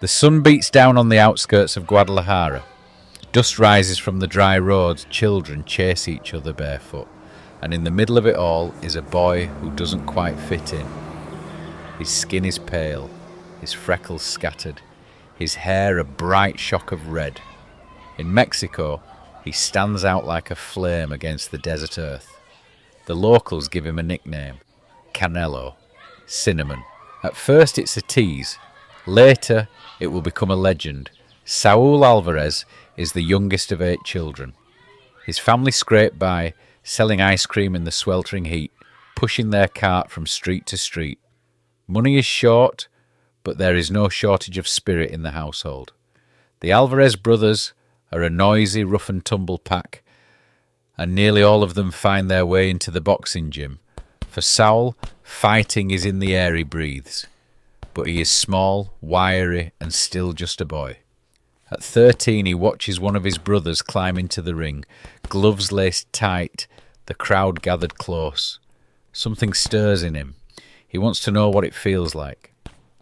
The sun beats down on the outskirts of Guadalajara. Dust rises from the dry roads, children chase each other barefoot, and in the middle of it all is a boy who doesn't quite fit in. His skin is pale, his freckles scattered, his hair a bright shock of red. In Mexico, he stands out like a flame against the desert earth. The locals give him a nickname, Canelo, Cinnamon. At first it's a tease, later it will become a legend. Saul Álvarez is the youngest of 8 children. His family scrape by, selling ice cream in the sweltering heat, pushing their cart from street to street. Money is short, but there is no shortage of spirit in the household. The Álvarez brothers are a noisy, rough-and-tumble pack, and nearly all of them find their way into the boxing gym. For Saul, fighting is in the air he breathes, but he is small, wiry, and still just a boy. At 13, he watches one of his brothers climb into the ring, gloves laced tight, the crowd gathered close. Something stirs in him. He wants to know what it feels like,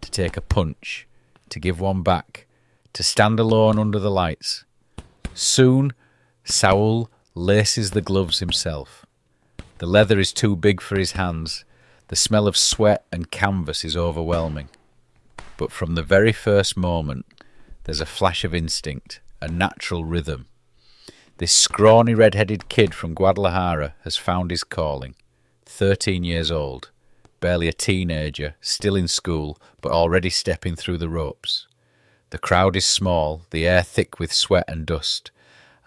to take a punch, to give one back, to stand alone under the lights. Soon, Saul laces the gloves himself. The leather is too big for his hands. The smell of sweat and canvas is overwhelming. But from the very first moment, there's a flash of instinct, a natural rhythm. This scrawny red-headed kid from Guadalajara has found his calling. 13 years old, barely a teenager, still in school, but already stepping through the ropes. The crowd is small, the air thick with sweat and dust,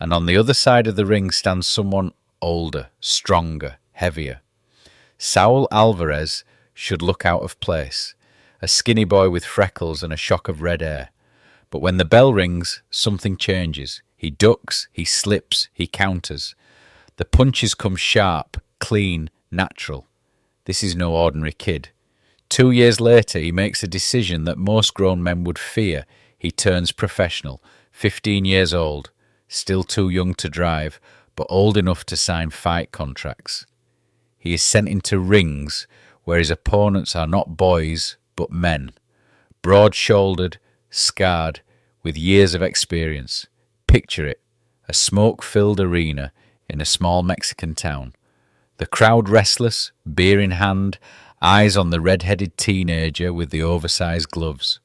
and on the other side of the ring stands someone older, stronger, heavier. Saul Álvarez should look out of place, a skinny boy with freckles and a shock of red hair. But when the bell rings, something changes. He ducks, he slips, he counters. The punches come sharp, clean, natural. This is no ordinary kid. 2 years later, he makes a decision that most grown men would fear. He turns professional, 15 years old, still too young to drive, but old enough to sign fight contracts. He is sent into rings where his opponents are not boys, but men, broad-shouldered, scarred, with years of experience. Picture it, a smoke-filled arena in a small Mexican town. The crowd restless, beer in hand, eyes on the red-headed teenager with the oversized gloves.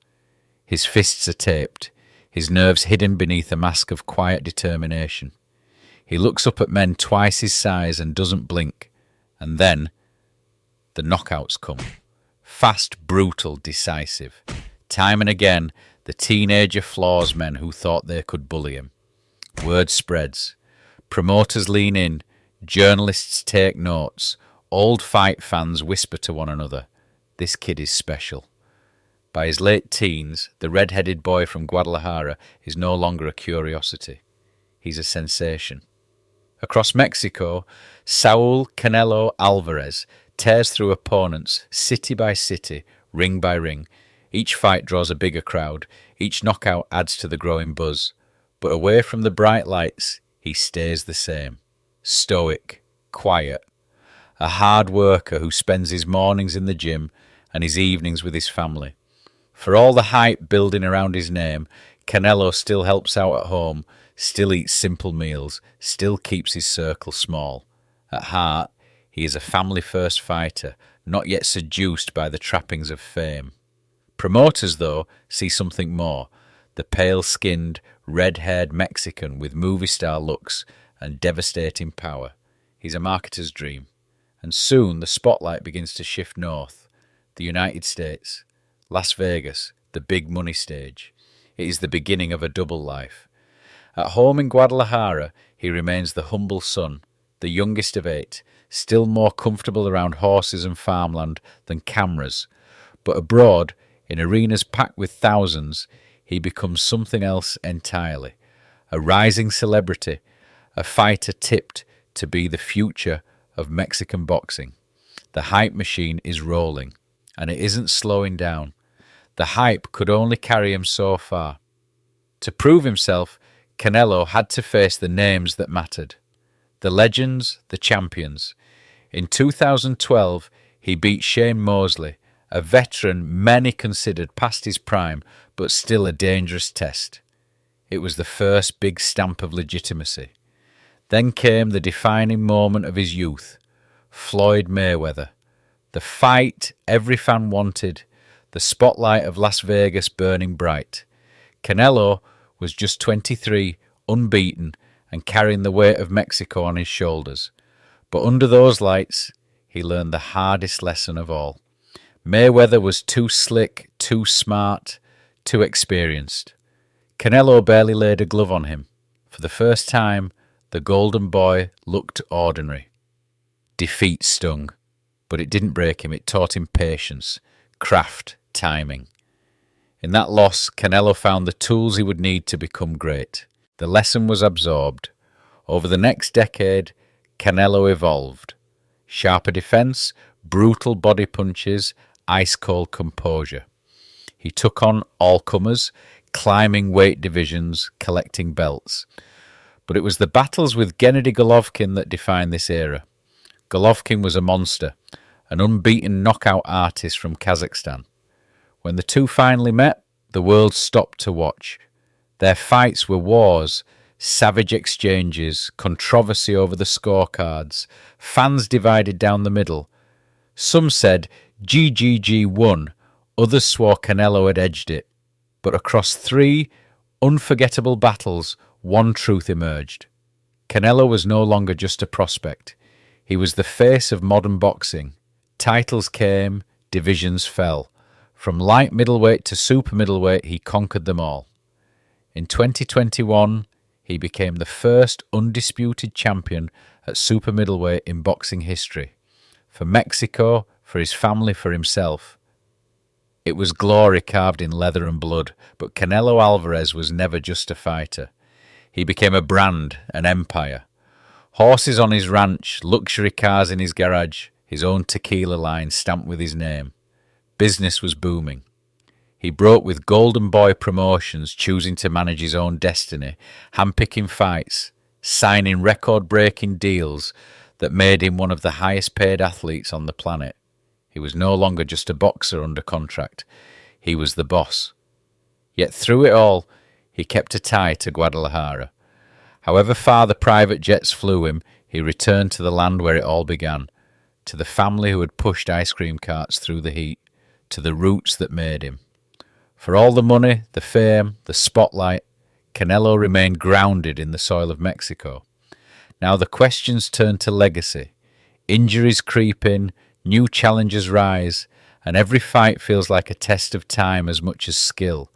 His fists are taped, his nerves hidden beneath a mask of quiet determination. He looks up at men twice his size and doesn't blink. And then, the knockouts come. Fast, brutal, decisive. Time and again, the teenager floors men who thought they could bully him. Word spreads. Promoters lean in. Journalists take notes. Old fight fans whisper to one another, "This kid is special." By his late teens, the red-headed boy from Guadalajara is no longer a curiosity. He's a sensation. Across Mexico, Saul Canelo Álvarez tears through opponents, city by city, ring by ring. Each fight draws a bigger crowd. Each knockout adds to the growing buzz. But away from the bright lights, he stays the same. Stoic, quiet. A hard worker who spends his mornings in the gym and his evenings with his family. For all the hype building around his name, Canelo still helps out at home, still eats simple meals, still keeps his circle small. At heart, he is a family-first fighter, not yet seduced by the trappings of fame. Promoters, though, see something more. The pale-skinned, red-haired Mexican with movie-star looks and devastating power. He's a marketer's dream. And soon the spotlight begins to shift north. The United States. Las Vegas, the big money stage. It is the beginning of a double life. At home in Guadalajara, he remains the humble son, the youngest of 8, still more comfortable around horses and farmland than cameras. But abroad, in arenas packed with thousands, he becomes something else entirely. A rising celebrity, a fighter tipped to be the future of Mexican boxing. The hype machine is rolling, and it isn't slowing down. The hype could only carry him so far. To prove himself, Canelo had to face the names that mattered. The legends, the champions. In 2012, he beat Shane Mosley, a veteran many considered past his prime, but still a dangerous test. It was the first big stamp of legitimacy. Then came the defining moment of his youth, Floyd Mayweather. The fight every fan wanted, the spotlight of Las Vegas burning bright. Canelo was just 23, unbeaten, and carrying the weight of Mexico on his shoulders. But under those lights, he learned the hardest lesson of all. Mayweather was too slick, too smart, too experienced. Canelo barely laid a glove on him. For the first time, the golden boy looked ordinary. Defeat stung, but it didn't break him. It taught him patience, craft, timing. In that loss, Canelo found the tools he would need to become great. The lesson was absorbed. Over the next decade, Canelo evolved. Sharper defense, brutal body punches, ice-cold composure. He took on all-comers, climbing weight divisions, collecting belts. But it was the battles with Gennady Golovkin that defined this era. Golovkin was a monster, an unbeaten knockout artist from Kazakhstan. When the two finally met, the world stopped to watch. Their fights were wars, savage exchanges, controversy over the scorecards, fans divided down the middle. Some said GGG won, others swore Canelo had edged it. But across 3 unforgettable battles, one truth emerged. Canelo was no longer just a prospect. He was the face of modern boxing. Titles came, divisions fell. From light middleweight to super middleweight, he conquered them all. In 2021, he became the first undisputed champion at super middleweight in boxing history. For Mexico, for his family, for himself. It was glory carved in leather and blood, but Canelo Álvarez was never just a fighter. He became a brand, an empire. Horses on his ranch, luxury cars in his garage, his own tequila line stamped with his name. Business was booming. He broke with Golden Boy Promotions, choosing to manage his own destiny, handpicking fights, signing record-breaking deals that made him one of the highest-paid athletes on the planet. He was no longer just a boxer under contract. He was the boss. Yet through it all, he kept a tie to Guadalajara. However far the private jets flew him, he returned to the land where it all began, to the family who had pushed ice cream carts through the heat, to the roots that made him. For all the money, the fame, the spotlight, Canelo remained grounded in the soil of Mexico. Now the questions turn to legacy. Injuries creep in, new challenges rise, and every fight feels like a test of time as much as skill.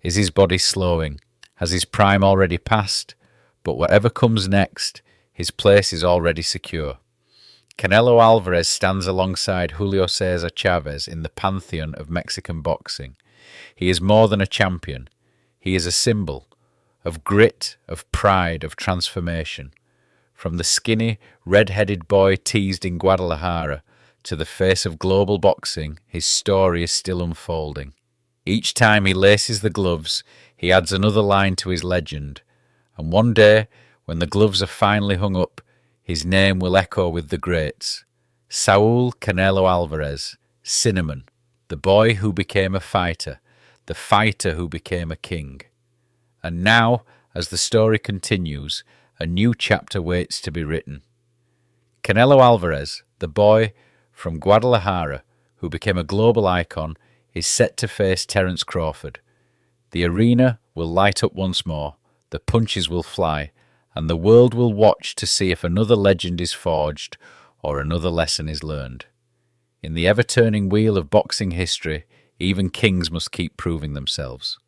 Is his body slowing? Has his prime already passed? But whatever comes next, his place is already secure. Canelo Álvarez stands alongside Julio César Chávez in the pantheon of Mexican boxing. He is more than a champion. He is a symbol of grit, of pride, of transformation. From the skinny, red-headed boy teased in Guadalajara to the face of global boxing, his story is still unfolding. Each time he laces the gloves, he adds another line to his legend. And one day, when the gloves are finally hung up, his name will echo with the greats. Saúl Canelo Álvarez, Cinnamon, the boy who became a fighter, the fighter who became a king. And now, as the story continues, a new chapter waits to be written. Canelo Álvarez, the boy from Guadalajara who became a global icon, is set to face Terence Crawford. The arena will light up once more, the punches will fly, and the world will watch to see if another legend is forged or another lesson is learned. In the ever-turning wheel of boxing history, even kings must keep proving themselves.